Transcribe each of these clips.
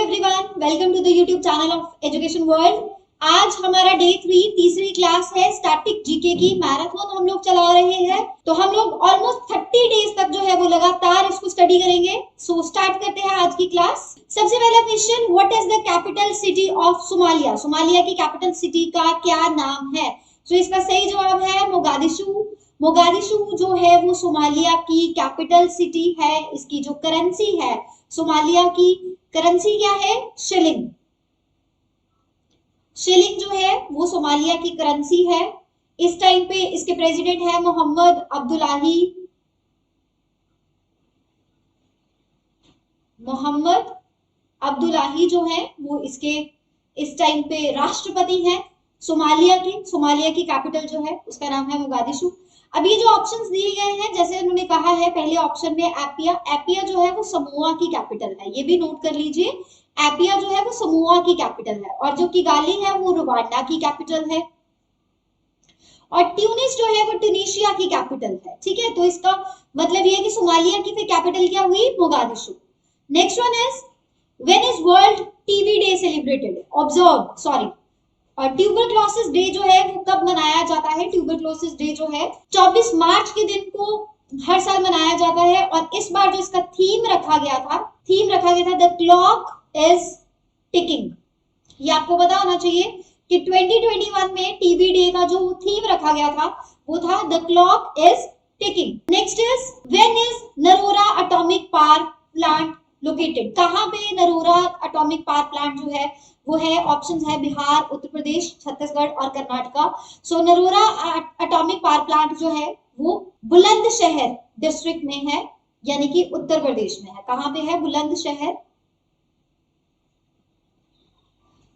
Everyone, welcome to the YouTube channel of education world. आज हमारा day 3 तीसरी class है स्टैटिक जीके की। मैराथन हम लोग चला रहे हैं, तो हम लोग ऑलमोस्ट 30 डेज तक जो है वो लगातार इसको स्टडी करेंगे। सो स्टार्ट करते हैं आज की क्लास। सबसे पहला question, what is the capital city of Somalia? Somalia की कैपिटल सिटी का क्या नाम है? सो इसका सही जवाब है मोगादिशु। मोगादिशु जो है वो सोमालिया की कैपिटल सिटी है। इसकी जो करेंसी है, सोमालिया की करेंसी क्या है? शिलिंग। शिलिंग जो है वो सोमालिया की करेंसी है। इस टाइम पे इसके प्रेसिडेंट है मोहम्मद अब्दुल्लाही। मोहम्मद अब्दुल्लाही जो है वो इसके इस टाइम पे राष्ट्रपति हैं सोमालिया की कैपिटल जो है उसका नाम है मोगादिशु। अब ये जो ऑप्शंस दिए गए हैं, जैसे उन्होंने कहा है पहले ऑप्शन में एपिया, एपिया जो है वो समोआ की कैपिटल है, ये भी नोट कर लीजिए। एपिया जो है वो समोआ की कैपिटल है, और जो किगाली है वो रुवांडा की कैपिटल है, और ट्यूनिस जो है वो ट्यूनीशिया की कैपिटल है। ठीक है, तो इसका मतलब ये है कि सोमालिया की फिर कैपिटल क्या हुई? Mogadishu. Next one is, when is world TB day celebrated? Observe, sorry, और ट्यूबरक्लोसिस डे जो है वो कब मनाया जाता है? ट्यूबरक्लोसिस डे जो है 24 मार्च के दिन को हर साल मनाया जाता है। और इस बार जो इसका थीम रखा गया था द क्लॉक इज टिकिंग। ये आपको पता होना चाहिए कि 2021 में टीबी डे का जो थीम रखा गया था वो था the clock is ticking. Next is, when is Narora atomic power plant located? कहां पे नरोरा एटॉमिक पावर प्लांट जो है वो है? ऑप्शंस है बिहार, उत्तर प्रदेश, छत्तीसगढ़ और कर्नाटका। सो नरोरा एटॉमिक पावर प्लांट जो है वो बुलंदशहर डिस्ट्रिक्ट में है, यानी कि उत्तर प्रदेश में है। कहां पे है? बुलंदशहर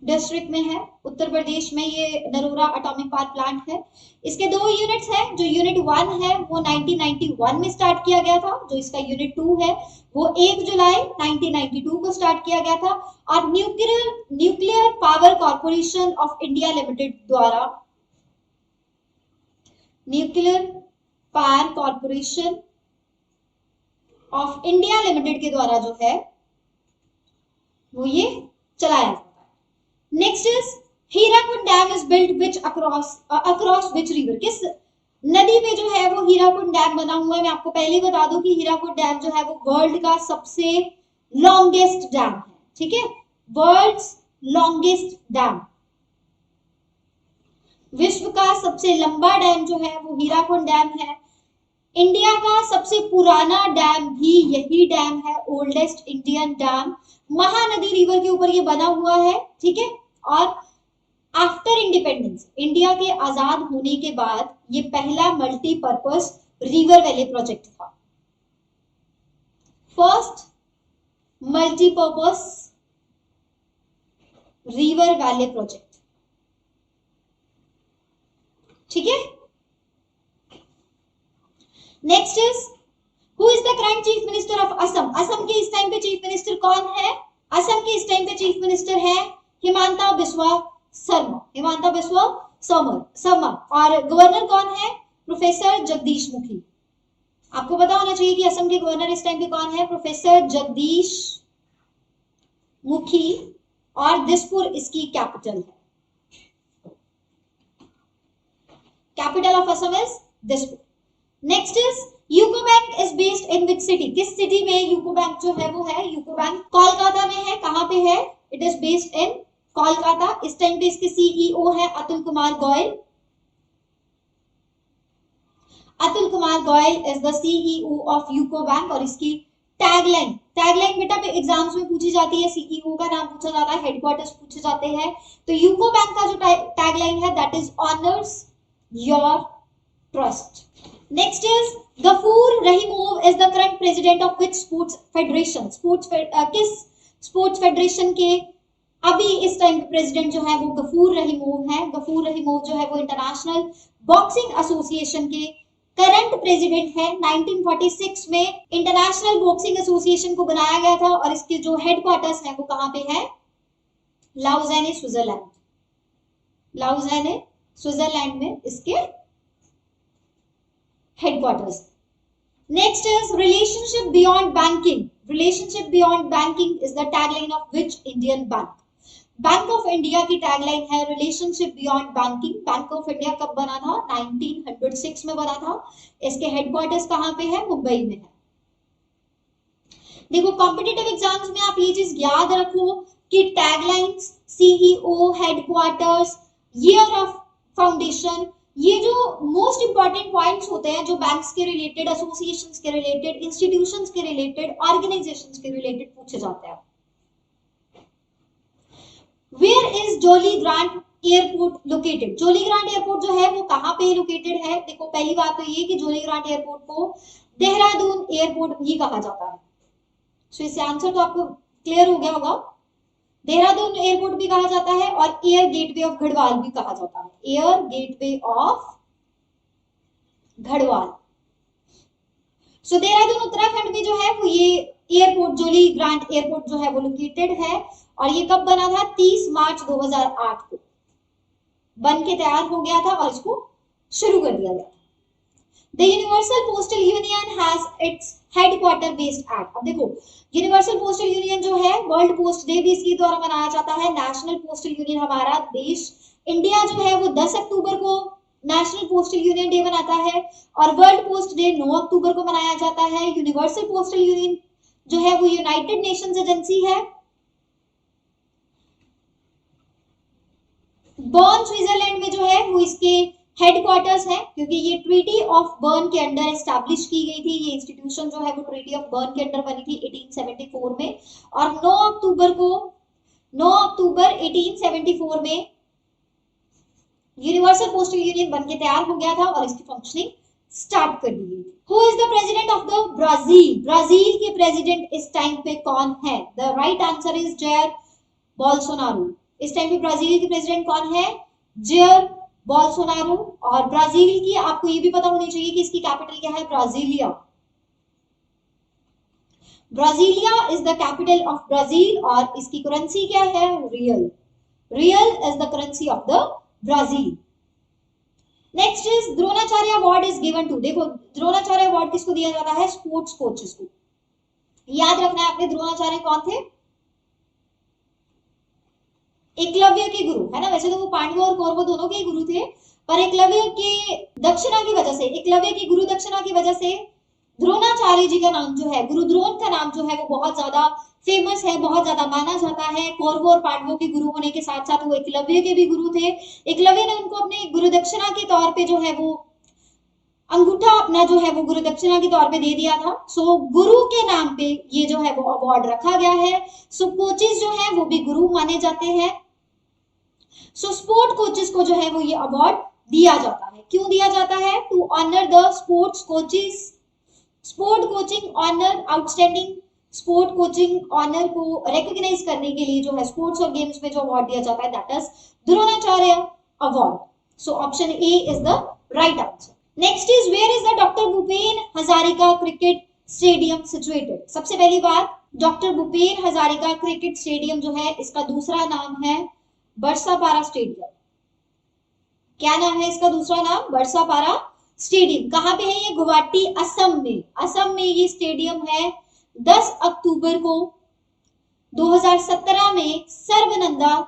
डिस्ट्रिक्ट में है, उत्तर प्रदेश में ये नरोरा एटॉमिक पावर प्लांट है। इसके दो यूनिट्स हैं। जो यूनिट 1 है वो 1991 में स्टार्ट किया गया था। जो इसका यूनिट 2 है वो 1 जुलाई 1992 को स्टार्ट किया गया था। और nuclear power corporation of India limited द्वारा, nuclear power corporation of India limited के द्वारा जो है वो ये चलाया जाता है। Next is, Hirakud dam is built which across which river? किस नदी पे जो है वो हीराकुंड डैम बना हुआ है? मैं आपको पहले ही बता दूं कि हीराकुंड डैम जो है वो वर्ल्ड का सबसे लॉन्गेस्ट डैम है। ठीक है, वर्ल्ड्स लॉन्गेस्ट डैम, विश्व का सबसे लंबा डैम जो है वो हीराकुंड डैम है। इंडिया का सबसे पुराना डैम भी यही डैम है, oldest Indian dam. Mahanadi river के ऊपर ये बना हुआ है। ठीक है, और आफ्टर इंडिपेंडेंस, इंडिया के आजाद होने के बाद ये पहला मल्टीपर्पज रिवर वैली प्रोजेक्ट था। First multipurpose river valley project. ठीक है, next is, who is the current chief minister of Assam? Assam के इस टाइम पे चीफ मिनिस्टर कौन है? असम के इस टाइम पे चीफ मिनिस्टर है हिमांता बिस्वा शर्मा। हिमांता बिस्वा शर्मा। और गवर्नर कौन है? प्रोफेसर जगदीश मुखी। आपको पता होना चाहिए कि असम के गवर्नर इस टाइम पे कौन है? प्रोफेसर जगदीश मुखी, और दिसपुर इसकी कैपिटल है। Capital of Assam is Dispur. Next is, UCO bank is based in which city? किस सिटी में यूको बैंक जो है वो है? यूको बैंक कोलकाता में है। कहां पे है? It is based in Kolkata. इस टाइम पे इसके सीईओ है Atul Kumar Goyal. Atul Kumar Goyal is the CEO of UCO bank. और इसकी टैगलाइन बेटा पे एग्जाम्स में पूछी जाती है, सीईओ का नाम पूछा जाता है, हेडक्वार्टर्स पूछे जाते हैं। तो यूको बैंक का जो टैगलाइन है that is honours your trust. Next is, Gafur Rakhimov is the current president of which sports federation? किस स्पोर्ट्स फेडरेशन के अभी इस टाइम पे प्रेसिडेंट जो है वो गफूर रहीमोव है। गफूर रहीमोव जो है वो इंटरनेशनल बॉक्सिंग एसोसिएशन के करंट प्रेसिडेंट है। 1946 में इंटरनेशनल बॉक्सिंग एसोसिएशन को बनाया गया था, और इसके जो हेडक्वार्टर्स है वो कहां पे है? लाउज़ाने, स्विट्जरलैंड। लाउज़ाने स्विट्जरलैंड में इसके headquarters. Next is, relationship beyond banking relationship beyond banking is the tagline of which Indian bank? Bank of India की टैगलाइन है relationship beyond banking. Bank of India कब बना था? 1906 में बना था। इसके हेडक्वार्टर्स कहां पे है? मुंबई में है। देखो कॉम्पिटिटिव एग्जाम्स में आप ये चीज याद रखो कि taglines, CEO, headquarters, year of foundation, ये जो मोस्ट इंपॉर्टेंट पॉइंट्स होते हैं जो बैंक्स के रिलेटेड, एसोसिएशंस के रिलेटेड, इंस्टीट्यूशंस के रिलेटेड, ऑर्गेनाइजेशंस के रिलेटेड पूछे जाते हैं। Where is Jolly Grant airport located? Jolly Grant airport जो है वो कहां पे लोकेटेड है? देखो पहली बात तो ये कि जोली ग्रांट एयरपोर्ट को देहरादून एयरपोर्ट भी कहा जाता है। सो इससे आंसर तो आपको क्लियर हो गया होगा। देहरादून एयरपोर्ट भी कहा जाता है और एयर गेटवे ऑफ गढ़वाल भी कहा जाता है। Air gateway of Garhwal. So Dehradun Uttarakhand में जो है वो ये एयरपोर्ट, जोली ग्रांट एयरपोर्ट जो है वो लोकेटेड है। और ये कब बना था? 30 मार्च 2008 को बन के तैयार हो गया था और इसको शुरू कर दिया गया था। The Universal Postal Union has its headquarter based at, अब देखो यूनिवर्सल पोस्टल यूनियन जो है, वर्ल्ड पोस्ट डे भी इसके द्वारा मनाया जाता है। नेशनल पोस्टल यूनियन हमारा देश इंडिया जो है वो 10 अक्टूबर को नेशनल पोस्टल यूनियन डे मनाता है और वर्ल्ड पोस्ट डे 9 अक्टूबर को मनाया जाता है। यूनिवर्सल पोस्टल यूनियन जो है वो यूनाइटेड नेशंस एजेंसी है। बर्न स्विट्जरलैंड में जो है वो इसके हेडक्वार्टर्स है, क्योंकि ये ट्रीटी ऑफ बर्न के अंडर एस्टैब्लिश की गई थी। ये इंस्टीट्यूशन जो है वो ट्रीटी ऑफ बर्न के अंडर बनी थी 1874 में और 9 अक्टूबर 1874 में यूनिवर्सल पोस्टल यूनियन बनके तैयार हो गया था और इसकी फंक्शनिंग स्टार्ट कर दी गई थी। Who is the president of the Brazil? Brazil के प्रेसिडेंट इस टाइम पे कौन है? The right answer is Jair Bolsonaro. इस टाइम पे ब्राजील के प्रेसिडेंट कौन है? Jair Bolsonaro. और ब्राजील की आपको ये भी पता होनी चाहिए कि इसकी कैपिटल क्या है? Brasilia. Brasilia is the capital of Brazil और इसकी करेंसी क्या है? Real. Real is the currency of the Brazil. Next is Dronacharya award is given to, देखो द्रोणाचार्य अवार्ड किसको दिया जाता है? स्पोर्ट्स कोचेस को। याद रखना है आपने द्रोणाचार्य कौन थे? एकलव्य के गुरु है ना। वैसे तो वो पांडवों और कौरवों दोनों के गुरु थे, पर एकलव्य के दक्षिणा की वजह से, एकलव्य की गुरु दक्षिणा की वजह से द्रोणाचार्य जी का नाम जो है, गुरु द्रोण का नाम जो है वो बहुत ज्यादा फेमस है, बहुत ज्यादा माना जाता है। कौरवों और पांडवों के गुरु होने के साथ साथ वो एकलव्य के भी गुरु थे। एकलव्य ने उनको अपने गुरु दक्षिणा के तौर पे जो है वो अंगूठा अपना जो है वो गुरु दक्षिणा के तौर पे दे दिया था। सो गुरु के नाम पे ये जो है वो अवार्ड रखा गया है। सो कोचेस जो है वो भी गुरु माने जाते हैं। सो स्पोर्ट कोचेस को जो है वो ये अवार्ड दिया जाता है। क्यों दिया जाता है? To honour the sports coaches. Sport coaching honour, outstanding sport coaching honour को रिकॉग्नाइज करने के लिए जो है स्पोर्ट्स और गेम्स में जो अवार्ड दिया जाता है that is Dronacharya award. So option A is the right answer. Next is where is the doctor Bhupen Hazarika cricket stadium situated? सबसे पहली बात, doctor Bhupen Hazarika cricket stadium जो है इसका दूसरा नाम है बरसापारा स्टेडियम। क्या नाम है इसका दूसरा नाम? बरसापारा स्टेडियम। कहां पे है ये? गुवाहाटी, असम में। असम में ये स्टेडियम है। 10 अक्टूबर को 2017 में सर्बानंदा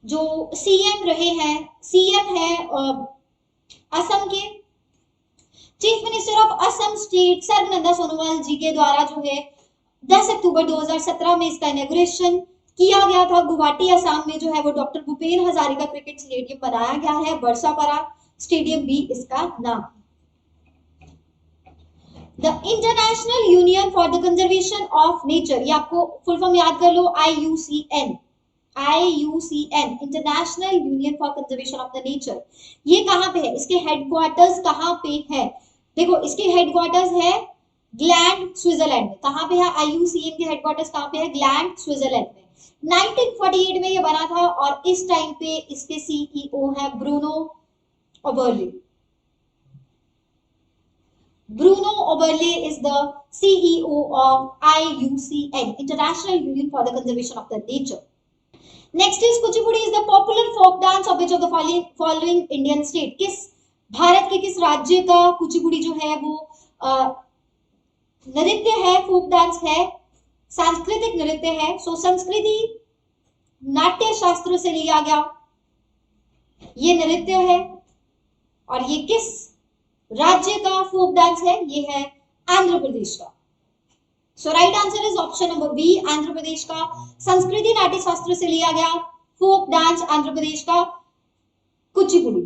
जो सीएम रहे हैं, सीएम है असम के, chief minister of Assam state Sarbananda Sonowal ji के द्वारा जो है 10 अक्टूबर 2017 में इसका इनॉग्रेशन किया गया था। गुवाहाटी असम में जो है वो doctor Bhupen Hazarika cricket stadium बनाया गया है। बरसापारा स्टेडियम भी इसका नाम। The international union for the conservation of nature, ये आपको फुल फॉर्म याद कर लो, IUCN, international union for conservation of the nature. ये कहां पे है? इसके हेडक्वार्टर्स कहां पे है? देखो इसके हेडक्वार्टर्स है ग्लैंड, स्विट्जरलैंड में। कहां पे है? IUCN के हेडक्वार्टर्स कहां पे है? ग्लैंड, स्विट्जरलैंड में। 1948 में ये बना था और इस टाइम पे इसके CEO है Bruno ओबरले। Bruno Oberle is the CEO of IUCN, International Union for the Conservation of the Nature. Next is Kuchipudi is the popular folk dance of which of the following Indian state? किस भारत के किस राज्य का कुचिपुड़ी जो है वो नृत्य है, फोक डांस है, सांस्कृतिक नृत्य है। सो संस्कृति नाट्य शास्त्र से लिया गया ये नृत्य है। और ये किस राज्य का फोक डांस है? ये है आंध्र प्रदेश का। So right answer is option number B, Andhra Pradesh का संस्कृति नाट्य शास्त्र से लिया गया फोक डांस आंध्र प्रदेश का Kuchipudi.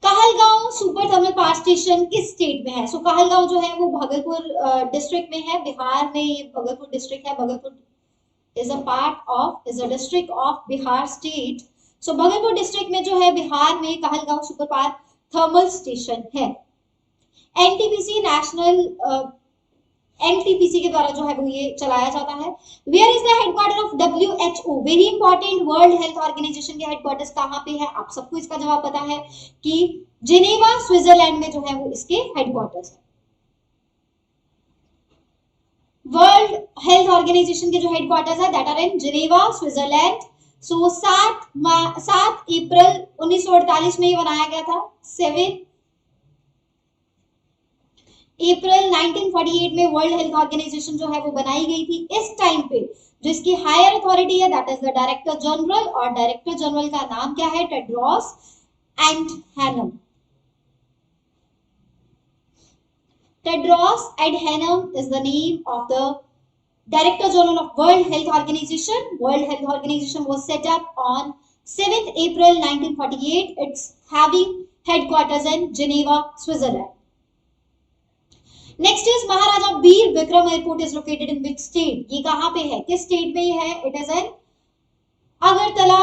Kahalgaon super thermal power station किस स्टेट में है? सो कहलगांव जो है वो भागलपुर डिस्ट्रिक्ट में है, बिहार में ये भागलपुर डिस्ट्रिक्ट है। Bhagalpur is a part of is a district of Bihar state. So Bhagalpur district में जो है बिहार में Kahalgaon super power thermal station है। एनटीपीसी नेशनल एनटीपीसी के द्वारा जो है वो ये चलाया जाता है। Where is the headquarter of WHO? Very important, world health organisation के हेडक्वार्टर्स कहाँ पे है? आप सबको इसका जवाब पता है कि जिनेवा स्विट्जरलैंड में जो है वो इसके हेडक्वार्टर्स है। वर्ल्ड हेल्थ ऑर्गेनाइजेशन के जो हेडक्वार्टर्स है that are in Geneva Switzerland. So 7 अप्रैल 1948 में ये बनाया गया था। 7 अप्रैल 1948 में वर्ल्ड हेल्थ ऑर्गेनाइजेशन जो है वो बनाई गई थी। इस टाइम पे जो इसकी हायर अथॉरिटी है that is the director general, और डायरेक्टर जनरल का नाम क्या है? Tedros एडहैनम। Tedros Adhanom is the name of the Director General of World Health Organization. World Health Organization was set up on 7th April 1948. It's having headquarters in Geneva, Switzerland. Next is Maharaja Bir Vikram Airport is located in which state? ये कहाँ पे है? किस state में ये है? It is in Agartala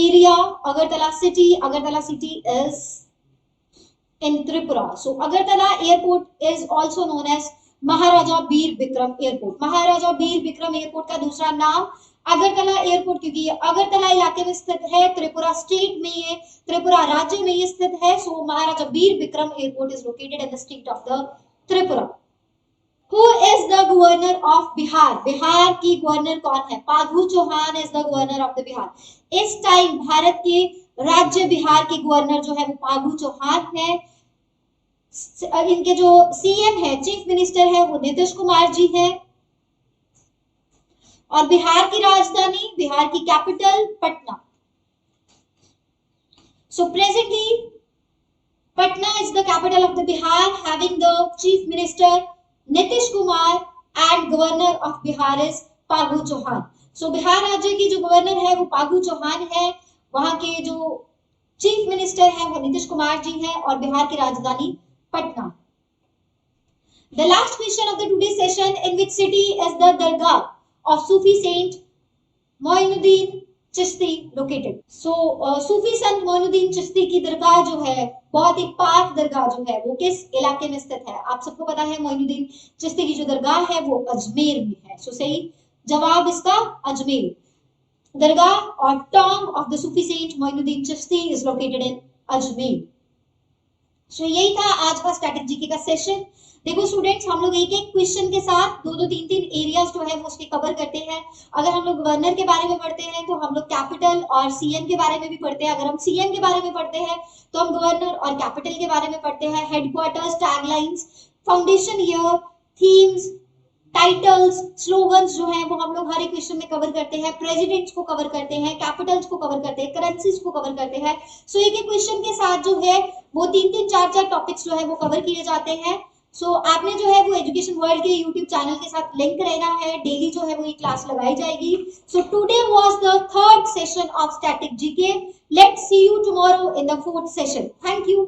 area, Agartala city. Agartala city is in Tripura. So Agartala airport is also known as Maharaja Bir Vikram airport. Maharaja Bir Vikram airport का दूसरा नाम अगरतला एयरपोर्ट, क्योंकि ये अगरतला इलाके में स्थित है, त्रिपुरा स्टेट में ये, त्रिपुरा राज्य में ये स्थित है। So Maharaja Bir Bikram airport is located in the state of the Tripura. Who is the governor of Bihar? Bihar की गवर्नर कौन है? Phagu Chauhan is the governor of the Bihar. इस टाइम भारत के राज्य बिहार के गवर्नर जो है वो फागू चौहान है। इनके जो सीएम है, चीफ मिनिस्टर है, वो नीतीश कुमार जी है। और बिहार की राजधानी, बिहार की capital Patna. So presently Patna is the capital of the Bihar, having the chief minister Nitish Kumar and governor of Bihar is Phagu Chauhan. So Bihar राज्य की जो गवर्नर है वो फागू चौहान है, वहां के जो चीफ मिनिस्टर है वो नीतीश कुमार जी है, और बिहार की राजधानी Patna. The last question of the today's session: in which city is the Dargah of Sufi Saint Moinuddin Chishti located? So सूफी संत मोइनुद्दीन चिश्ती की दरगाह जो है, बहुत ही पाक दरगाह जो है, वो किस इलाके में स्थित है? आप सबको पता है मोइनुद्दीन चिश्ती की जो दरगाह है वो अजमेर में है। सो सही जवाब इसका अजमेर। दरगाह और tomb of the Sufi saint Moinuddin Chishti is located in Ajmer. So यही था आज का स्टैटिक जीके का सेशन। देखो स्टूडेंट्स, हम लोग एक एक क्वेश्चन के साथ 2-3 एरियाज जो है वो उसके कवर करते हैं। अगर हम लोग गवर्नर के बारे में पढ़ते हैं तो हम लोग कैपिटल और सीएम के बारे में भी पढ़ते हैं। अगर हम सीएम के बारे में पढ़ते हैं तो हम गवर्नर और कैपिटल के बारे में पढ़ते हैं। Headquarters, taglines, foundation year, themes, titles, slogans जो है वो हम लोग हर एक क्वेश्चन में कवर करते हैं। प्रेसिडेंट्स को कवर करते हैं, कैपिटल्स को कवर करते हैं, करेंसीज को कवर करते हैं। सो एक एक क्वेश्चन के साथ जो है वो 3-3, 4-4 टॉपिक्स जो है वो कवर किए जाते हैं। सो आपने जो है वो एजुकेशन वर्ल्ड के यूट्यूब चैनल के साथ लिंक रहना है। डेली जो है वो ये क्लास लगाई जाएगी। So today was the 3rd session of static GK. Let's see you tomorrow in the 4th session. Thank you.